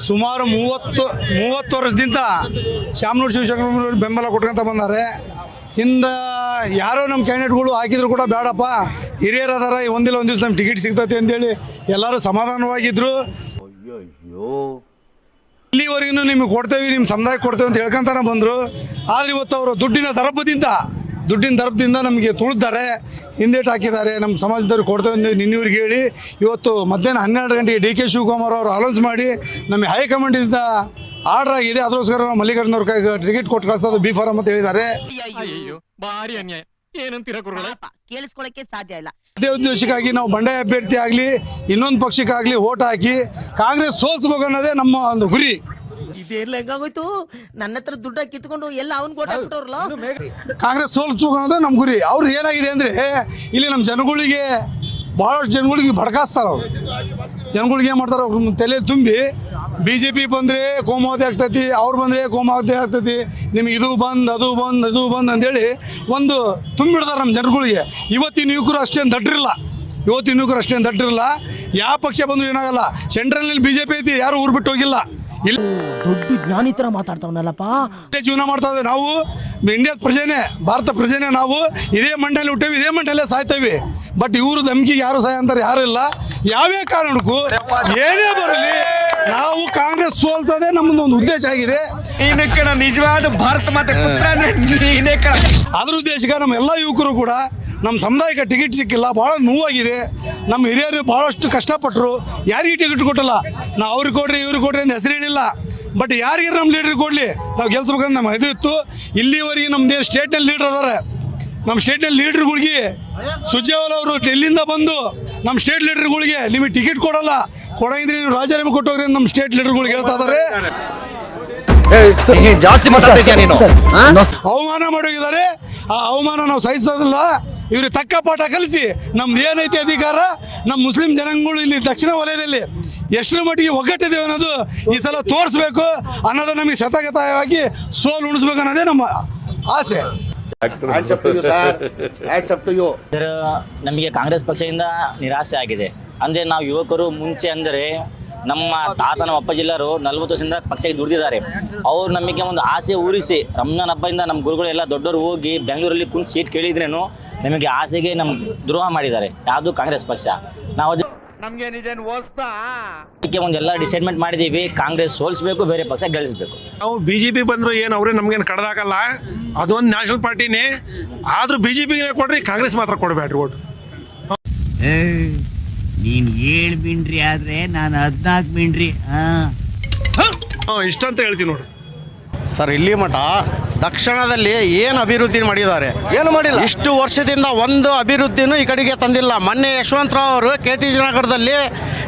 ಸುಮಾರು 30 ವರ್ಷದಿಂದ ಶಾಮನೂರು ಶಿವಶಂಕರಪ್ಪನವ್ರು ಬೆಂಬಲ ಕೊಟ್ಕೊಂತ ಬಂದಾರೆ. ಹಿಂದೆ ಯಾರೋ ನಮ್ಮ ಕ್ಯಾಂಡಿಡೇಟ್ಗಳು ಹಾಕಿದ್ರು ಕೂಡ ಬೇಡಪ್ಪ, ಹಿರಿಯರು ಅದಾರ, ಒಂದಿಲ್ಲ ಒಂದು ದಿವಸ ನಮ್ಮ ಟಿಕೆಟ್ ಸಿಗ್ತೈತೆ ಅಂತೇಳಿ ಎಲ್ಲರೂ ಸಮಾಧಾನವಾಗಿದ್ದರು. ಇಲ್ಲಿವರೆಗೂ ನಿಮಗೆ ಕೊಡ್ತೇವೆ, ನಿಮ್ಮ ಸಮುದಾಯಕ್ಕೆ ಕೊಡ್ತೇವೆ ಅಂತ ಹೇಳ್ಕೊಂತಾನೆ ಬಂದರು. ಆದರೆ ಇವತ್ತು ಅವರು ದುಡ್ಡಿನ ದರಪದಿಂದ ನಮಗೆ ತುಳಿದ್ದಾರೆ, ಹಿಂದೇಟು ಹಾಕಿದ್ದಾರೆ. ನಮ್ಮ ಸಮಾಜದವ್ರಿಗೆ ಕೊಡ್ತೇವೆ ಅಂತ ನಿನ್ನೂರಿಗೆ ಹೇಳಿ ಇವತ್ತು ಮಧ್ಯಾಹ್ನ 12 ಗಂಟೆಗೆ ಡಿ ಕೆ ಶಿವಕುಮಾರ್ ಅವರು ಅನೌನ್ಸ್ ಮಾಡಿ ನಮಗೆ ಹೈಕಮಾಂಡಿಂದ ಆರ್ಡರ್ ಆಗಿದೆ. ಅದಕ್ಕೋಸ್ಕರ ನಾವು ಮಲ್ಲಿಕಾರ್ಜುನವ್ರ ಕೈಗೆ ಟಿಕೆಟ್ ಕೊಟ್ಟು ಕಳಿಸೋದು ಬಿ ಫಾರಂ ಅಂತ ಹೇಳಿದ್ದಾರೆ. ಕೇಳಿಸ್ಕೊಳ್ಳಕ್ಕೆ ಸಾಧ್ಯ ಇಲ್ಲ. ಅದೇ ಉದ್ದೇಶಕ್ಕಾಗಿ ನಾವು ಬಂಡಾಯ ಅಭ್ಯರ್ಥಿ ಆಗಲಿ ಇನ್ನೊಂದು ಪಕ್ಷಕ್ಕಾಗಲಿ ಓಟ್ ಹಾಕಿ ಕಾಂಗ್ರೆಸ್ ಸೋಲ್ಸ್ಬೇಕು ಅನ್ನೋದೇ ನಮ್ಮ ಒಂದು ಗುರಿ. ಇದೆಲ್ಲ ಹೆಂಗಾಗೋಯ್ತು? ನನ್ನ ಹತ್ರ ದುಡ್ಡ ಕಿತ್ಕೊಂಡು ಎಲ್ಲ ಅವ್ನು ಕೊಟ್ಟಾಗ್ಬಿಟ್ಟವ್ರಲ್ಲ. ಕಾಂಗ್ರೆಸ್ ಸೋಲ್ಸ್ಬೇಕು ಅನ್ನೋದೇ ನಮ್ಮ ಗುರಿ. ಅವ್ರು ಏನಾಗಿದೆ ಅಂದರೆ ಇಲ್ಲಿ ನಮ್ಮ ಜನಗಳಿಗೆ ಭಾಳಷ್ಟು ಜನಗಳಿಗೆ ಭಡ್ಕಾಸ್ತಾರೆ. ಅವರು ಜನಗಳಿಗೆ ಏನು ಮಾಡ್ತಾರೆ, ಅವ್ರ ತಲೆಯಲ್ಲಿ ತುಂಬಿ BJP ಬಂದರೆ ಕೋಮಾವತಿ ಆಗ್ತೈತಿ, ಅವ್ರು ಬಂದರೆ ಕೋಮಾವತಿ ಆಗ್ತೈತಿ, ನಿಮ್ಗೆ ಇದು ಬಂದು ಅಂತೇಳಿ ಒಂದು ತುಂಬಿಡ್ತಾರೆ ನಮ್ಮ ಜನಗಳಿಗೆ. ಇವತ್ತಿನ ಯುವಕರು ಅಷ್ಟೇನು ದಡ್ರಿಲ್ಲ. ಯಾವ ಪಕ್ಷ ಬಂದರೂ ಏನಾಗಲ್ಲ. ಸೆಂಟ್ರಲ್ನಲ್ಲಿ BJP ಐತಿ, ಯಾರು ಊರು ಬಿಟ್ಟು ಹೋಗಿಲ್ಲ. ಇಲ್ಲಿ ದೊಡ್ಡ ಜ್ಞಾನಿ ಥರ ಮಾತಾಡ್ತಾವನಲ್ಲಪ್ಪ. ಜೀವನ ಮಾಡ್ತಾ ಇದ್ದೇವೆ ನಾವು, ಇಂಡಿಯಾದ ಪ್ರಜೆನೇ, ಭಾರತ ಪ್ರಜೆನೇ ನಾವು. ಇದೇ ಮಂಡಳಿ ಹುಟ್ಟೇವಿ, ಇದೇ ಮಂಡಲೇ ಸಾಯ್ತೇವೆ. ಬಟ್ ಇವರು ಧಮ್ಕಿಗೆ ಯಾರು ಸಾಯ ಅಂತಾರೆ ಯಾರು ಇಲ್ಲ. ಯಾವೇ ಕಾರಣಕ್ಕೂ ಏನೇ ಬರಲಿ ನಾವು ಕಾಂಗ್ರೆಸ್ ಸೋಲ್ಸೋದೇ ನಮ್ಮದೊಂದು ಉದ್ದೇಶ ಆಗಿದೆ. ನಿಜವಾದ ಭಾರತ ಮಾತೆ ಅದ್ರ ಉದ್ದೇಶಕ್ಕೆ ನಮ್ಮ ಎಲ್ಲ ಯುವಕರು ಕೂಡ ನಮ್ಮ ಸಮುದಾಯಕ್ಕೆ ಟಿಕೆಟ್ ಸಿಕ್ಕಿಲ್ಲ, ಭಾಳ ನೋವಾಗಿದೆ. ನಮ್ಮ ಹಿರಿಯರು ಭಾಳಷ್ಟು ಕಷ್ಟಪಟ್ಟರು, ಯಾರಿಗೆ ಟಿಕೆಟ್ ಕೊಟ್ಟಲ್ಲ. ನಾವು ಅವ್ರಿಗೆ ಕೊಡ್ರಿ ಇವ್ರಿಗೆ ಕೊಡ್ರಿ ಅಂತ ಹೆಸರು ಹೇಳಿಲ್ಲ. ಬಟ್ ಯಾರಿಗೆ ನಮ್ಮ ಲೀಡ್ರಿಗೆ ಕೊಡಲಿ, ನಾವು ಗೆಲ್ಸ್ಬೇಕಂತ ನಮ್ಮ ಇದು ಇತ್ತು. ಇಲ್ಲಿವರೆಗೆ ನಮ್ಮದೇ ಸ್ಟೇಟ್ನಲ್ಲಿ ಲೀಡ್ರ್ ಅದಾರೆ. ನಮ್ಮ ಸ್ಟೇಟ್ನಲ್ಲಿ ಲೀಡ್ರ್ಗಳಿಗೆ ಸುರ್ಜೇವಾಲಾ ಅವರು ಡೆಲ್ಲಿಂದ ಬಂದು ನಮ್ಮ ಸ್ಟೇಟ್ ಲೀಡರ್ಗಳಿಗೆ ನಿಮಗೆ ಟಿಕೆಟ್ ಕೊಡಂಗಿದ್ರೆ ನೀವು ರಾಜೀನಾಮೆ ಕೊಟ್ಟೋಗ್ರಿ ನಮ್ಮ ಸ್ಟೇಟ್ ಲೀಡರ್ಗಳಿಗೆ ಹೇಳ್ತಾ ಇದ್ದಾರೆ. ಅವಮಾನ ಮಾಡೋಗಿದ್ದಾರೆ. ಆ ಅವಮಾನ ನಾವು ಸಹಿಸೋದಿಲ್ಲ. ಇವ್ರಿಗೆ ತಕ್ಕ ಪಾಠ ಕಲಿಸಿ ನಮ್ದು ಏನೈತಿ ಅಧಿಕಾರ, ನಮ್ಮ ಮುಸ್ಲಿಂ ಜನಾಂಗಗಳು ಇಲ್ಲಿ ದಕ್ಷಿಣ ವಲಯದಲ್ಲಿ ಎಷ್ಟರ ಮಟ್ಟಿಗೆ ಒಗ್ಗಟ್ಟಿದ್ದೇವೆ ಅನ್ನೋದು ಈ ಸಲ ತೋರಿಸ್ಬೇಕು ಅನ್ನೋದು ನಮಗೆ ಶತಗತವಾಗಿ ಸೋಲು ಉಣಿಸ್ಬೇಕು ಅನ್ನೋದೇ ನಮ್ಮ ಆಸೆ. ನಮಗೆ ಕಾಂಗ್ರೆಸ್ ಪಕ್ಷದಿಂದ ನಿರಾಸೆ ಆಗಿದೆ. ಅಂದರೆ ನಾವು ಯುವಕರು ಮುಂಚೆ ಅಂದರೆ ನಮ್ಮ ತಾತನ ಅಪ್ಪಾಜಿಲ್ಲರು 40 ವರ್ಷದಿಂದ ಪಕ್ಷಕ್ಕೆ ದುಡಿದಿದ್ದಾರೆ. ಅವರು ನಮಗೆ ಒಂದು ಆಸೆ ಊರಿಸಿ ರಂಜಾನ್ ಹಬ್ಬದಿಂದ ನಮ್ಮ ಗುರುಗಳೆಲ್ಲ ದೊಡ್ಡವರು ಹೋಗಿ ಬೆಂಗಳೂರಲ್ಲಿ ಕುಂತು ಸೀಟ್ ಕೇಳಿದ್ರೇನು ನಮಗೆ ಆಸೆಗೆ ನಮ್ಮ ದ್ರೋಹ ಮಾಡಿದ್ದಾರೆ. ಯಾವುದು ಕಾಂಗ್ರೆಸ್ ಪಕ್ಷ. ನಾವು ಅದಕ್ಕೆ ಒಂದೆಲ್ಲ ಡಿಸೈಡ್ಮೆಂಟ್ ಮಾಡಿದ್ದೀವಿ, ಕಾಂಗ್ರೆಸ್ ಸೋಲಿಸಬೇಕು, ಬೇರೆ ಪಕ್ಷ ಗೆಲ್ಲಿಸಬೇಕು. ನಾವು BJP ಬಂದ್ರು ಏನು ಅವ್ರೇ ನಮ್ಗೇನು ಕಡ್ದಾಕಲ್ಲ, ಅದೊಂದು ನ್ಯಾಷನಲ್ ಪಾರ್ಟಿನೇ. ಆದ್ರೂ BJPಗೆ ಕೊಡ್ರಿ, ಕಾಂಗ್ರೆಸ್ ಮಾತ್ರ ಕೊಡಬೇಡ್ರಿ ಓಟ್. ನೀನ್ 7 ಮಿಂಡ್ರಿ ಆದ್ರೆ ನಾನು 14 ಮಿಂಡ್ರಿ. ಇಷ್ಟ ಅಂತ ಹೇಳ್ತೀನಿ ನೋಡ್ರಿ ಸರ್. ಇಲ್ಲಿ ಮಠ ದಕ್ಷಿಣದಲ್ಲಿ ಏನು ಅಭಿವೃದ್ಧಿ ಮಾಡಿದ್ದಾರೆ? ಏನು ಮಾಡಿಲ್ಲ. ಇಷ್ಟು ವರ್ಷದಿಂದ ಒಂದು ಅಭಿವೃದ್ಧಿನೂ ಈ ಕಡೆಗೆ ತಂದಿಲ್ಲ. ಮೊನ್ನೆ ಯಶವಂತರಾವ್ ಅವರು KTG ನಗರದಲ್ಲಿ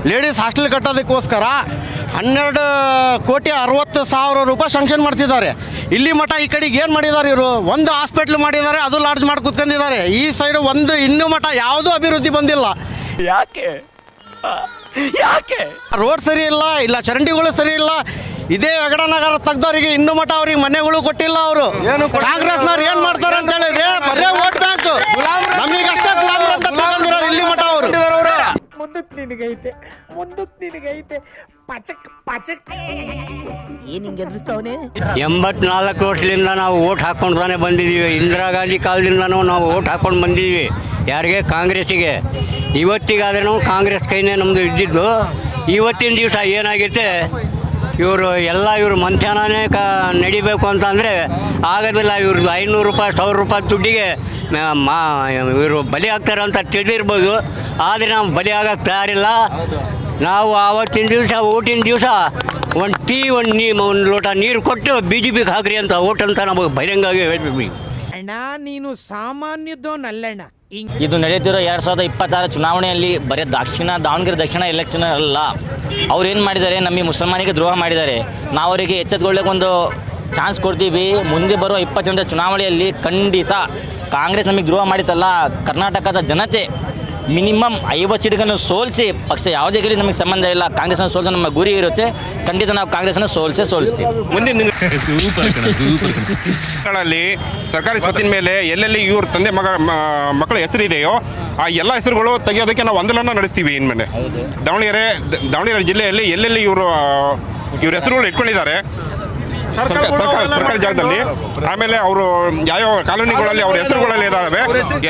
ಲೇಡೀಸ್ ಹಾಸ್ಟೆಲ್ ಕಟ್ಟೋದಕ್ಕೋಸ್ಕರ 12,60,00,000 ರೂಪಾಯಿ ಶಾಂಕ್ಷನ್ ಮಾಡ್ತಿದ್ದಾರೆ. ಇಲ್ಲಿ ಮಠ ಈ ಕಡೆಗೆ ಏನು ಮಾಡಿದ್ದಾರೆ ಇವರು? ಒಂದು ಹಾಸ್ಪಿಟ್ಲ್ ಮಾಡಿದ್ದಾರೆ, ಅದು ಲಾಡ್ಜ್ ಮಾಡಿ ಕೂತ್ಕೊಂಡಿದ್ದಾರೆ. ಈ ಸೈಡ್ ಒಂದು ಇನ್ನೂ ಮಠ ಯಾವುದೂ ಅಭಿವೃದ್ಧಿ ಬಂದಿಲ್ಲ. ಯಾಕೆ ರೋಡ್ ಸರಿ ಇಲ್ಲ ಚರಂಡಿಗಳು ಸರಿ ಇಲ್ಲ. ಇದೇ ಹೆಗಡನಗರ ತೆಗ್ದವರಿಗೆ ಇನ್ನೂ ಮಠ ಅವ್ರಿಗೆ ಮನೆಗಳು ಕೊಟ್ಟಿಲ್ಲ. ಅವರು ಕಾಂಗ್ರೆಸ್ನವ್ರು ಏನ್ ಮಾಡ್ತಾರೆ ಅಂತ ಹೇಳಿದ್ರೆ ಬರೇ ವೋಟ್ ಬ್ಯಾಂಕ್, ನಮಗಷ್ಟೇ ಗುಲಾಮರು ಅಂತ ತಗೊಂಡಿರೋದು ಇಲ್ಲಿ ಮಠ ಅವರು. ಮುಂದಕ್ಕೆ ನಿನಗೈತೆ ಪಚಕ್ ಏನ್ ಹಿಂಗೆ ಎದುರಿಸ್ತಾವನೆ? 84 ವರ್ಷದಿಂದ ನಾವು ಓಟ್ ಹಾಕ್ಕೊಂಡ್ತಾನೆ ಬಂದಿದ್ದೀವಿ. ಇಂದಿರಾ ಗಾಂಧಿ ಕಾಲದಿಂದನೂ ನಾವು ಓಟ್ ಹಾಕ್ಕೊಂಡು ಬಂದಿದ್ದೀವಿ. ಯಾರಿಗೆ? ಕಾಂಗ್ರೆಸ್ಸಿಗೆ. ಇವತ್ತಿಗಾದ್ರೆ ನಾವು ಕಾಂಗ್ರೆಸ್ ಕೈನೇ ನಮ್ಮದು ಇದ್ದಿದ್ದು. ಇವತ್ತಿನ ದಿವಸ ಏನಾಗೈತೆ, ಇವರು ಮಂಥಾನೇ ನಡಿಬೇಕು ಅಂತಂದರೆ ಆಗೋದಿಲ್ಲ. ಇವ್ರದ್ದು 500 ರೂಪಾಯಿ 1000 ರೂಪಾಯಿ ದುಡ್ಡಿಗೆ ಇವರು ಬಲಿ ಆಗ್ತಾರೆ ಅಂತ ತಿಳಿದಿರ್ಬೋದು. ಆದರೆ ನಾವು ಬಲಿ ಆಗಕ್ಕೆ ತಯಾರಿಲ್ಲ. ನಾವು ಆವತ್ತಿನ ದಿವಸ ಓಟಿನ ದಿವಸ ಒಂದು ಟೀ ಒಂದು ಲೋಟ ನೀರು ಕೊಟ್ಟು BJPಗೆ ಹಾಕ್ರಿ ಅಂತ ಓಟ್ ಅಂತ ನಮಗೆ ಬಹಿರಂಗಾಗಿ ಹೇಳ್ತೀವಿ. ಅಣ್ಣ ನೀನು ಸಾಮಾನ್ಯದೋನಲ್ಲಣ್ಣ. ಇದು ನಡೆಯುತ್ತಿರೋ 2026 ಚುನಾವಣೆಯಲ್ಲಿ ಬರೀ ದಾವಣಗೆರೆ ದಕ್ಷಿಣ ಎಲೆಕ್ಷನ್ ಅಲ್ಲ. ಅವ್ರು ಏನು ಮಾಡಿದ್ದಾರೆ, ನಮಗೆ ಮುಸಲ್ಮಾನಿಗೆ ದ್ರೋಹ ಮಾಡಿದ್ದಾರೆ. ನಾವು ಅವರಿಗೆ ಎಚ್ಚೆತ್ಕೊಳ್ಳೋಕೆ ಒಂದು ಚಾನ್ಸ್ ಕೊಡ್ತೀವಿ. ಮುಂದೆ ಬರುವ 28 ಚುನಾವಣೆಯಲ್ಲಿ ಖಂಡಿತ ಕಾಂಗ್ರೆಸ್ ನಮಗೆ ದ್ರೋಹ ಮಾಡಿತಲ್ಲ, ಕರ್ನಾಟಕದ ಜನತೆ ಮಿನಿಮಮ್ 50 ಸೀಟ್ಗಳನ್ನು ಸೋಲಿಸಿ, ಪಕ್ಷ ಯಾವುದೇ ಗಲಿ ನಮಗೆ ಸಂಬಂಧ ಇಲ್ಲ, ಕಾಂಗ್ರೆಸ್ನ ಸೋಲಿಸೋ ನಮ್ಮ ಗುರಿ ಇರುತ್ತೆ. ಖಂಡಿತ ನಾವು ಕಾಂಗ್ರೆಸ್ನ ಸೋಲಿಸ್ತೀವಿ. ಮುಂದಿನ ದಿನಗಳಲ್ಲಿ ಸರ್ಕಾರಿ ಸ್ವತ್ತಿನ ಮೇಲೆ ಎಲ್ಲೆಲ್ಲಿ ಇವ್ರ ತಂದೆ ಮಕ್ಕಳ ಹೆಸರಿದೆಯೋ ಆ ಎಲ್ಲ ಹೆಸರುಗಳು ತೆಗೆಯೋದಕ್ಕೆ ನಾವು ಆಂದೋಲನ ನಡೆಸ್ತೀವಿ. ಇನ್ಮೇಲೆ ದಾವಣಗೆರೆ ಜಿಲ್ಲೆಯಲ್ಲಿ ಎಲ್ಲೆಲ್ಲಿ ಇವರು ಇವ್ರ ಹೆಸರುಗಳು ಇಟ್ಕೊಂಡಿದ್ದಾರೆ ಸರ್ಕಾರಿ ಜಾಗದಲ್ಲಿ. ಆಮೇಲೆ ಅವರು ಯಾವ್ಯಾವ ಕಾಲೋನಿಗಳಲ್ಲಿ ಅವ್ರ ಹೆಸರುಗಳಲ್ಲಿ ಇದಾವೆ,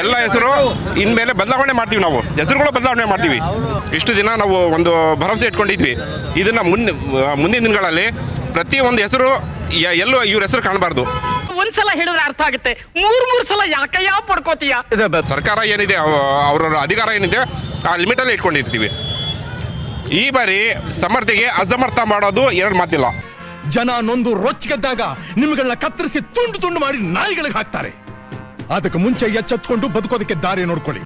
ಎಲ್ಲ ಹೆಸರು ಇನ್ಮೇಲೆ ಬದಲಾವಣೆ ಮಾಡ್ತೀವಿ. ನಾವು ಹೆಸರುಗಳು ಬದಲಾವಣೆ ಮಾಡ್ತೀವಿ. ಇಷ್ಟು ದಿನ ನಾವು ಒಂದು ಭರವಸೆ ಇಟ್ಕೊಂಡಿದ್ವಿ. ಇದನ್ನ ಮುಂದಿನ ದಿನಗಳಲ್ಲಿ ಪ್ರತಿಯೊಂದು ಹೆಸರು ಎಲ್ಲೂ ಇವ್ರ ಹೆಸರು ಕಾಣಬಾರ್ದು. ಒಂದ್ಸಲ ಹೇಳಿದ್ರೆ ಅರ್ಥ ಆಗುತ್ತೆ, ಮೂರ್ ಸಲ ಯಾಕಯ್ಯ ಪಡ್ಕೋತೀಯ. ಸರ್ಕಾರ ಏನಿದೆ, ಅವರ ಅಧಿಕಾರ ಏನಿದೆ ಆ ಲಿಮಿಟಲ್ಲಿ ಇಟ್ಕೊಂಡಿರ್ತೀವಿ. ಈ ಬಾರಿ ಸಮರ್ಥಿಗೆ ಅಸಮರ್ಥ ಮಾಡೋದು ಎರಡು ಮಾತಿಲ್ಲ. ಜನ ನೊಂದು ರೊಚ್ಚಿಗೆದ್ದಾಗ ನಿಮ್ಗಳನ್ನ ಕತ್ತರಿಸಿ ತುಂಡು ಮಾಡಿ ನಾಯಿಗಳಿಗೆ ಹಾಕ್ತಾರೆ. ಅದಕ್ಕೆ ಮುಂಚೆ ಎಚ್ಚೆತ್ಕೊಂಡು ಬದುಕೋದಕ್ಕೆ ದಾರಿ ನೋಡ್ಕೊಳ್ಳಿ.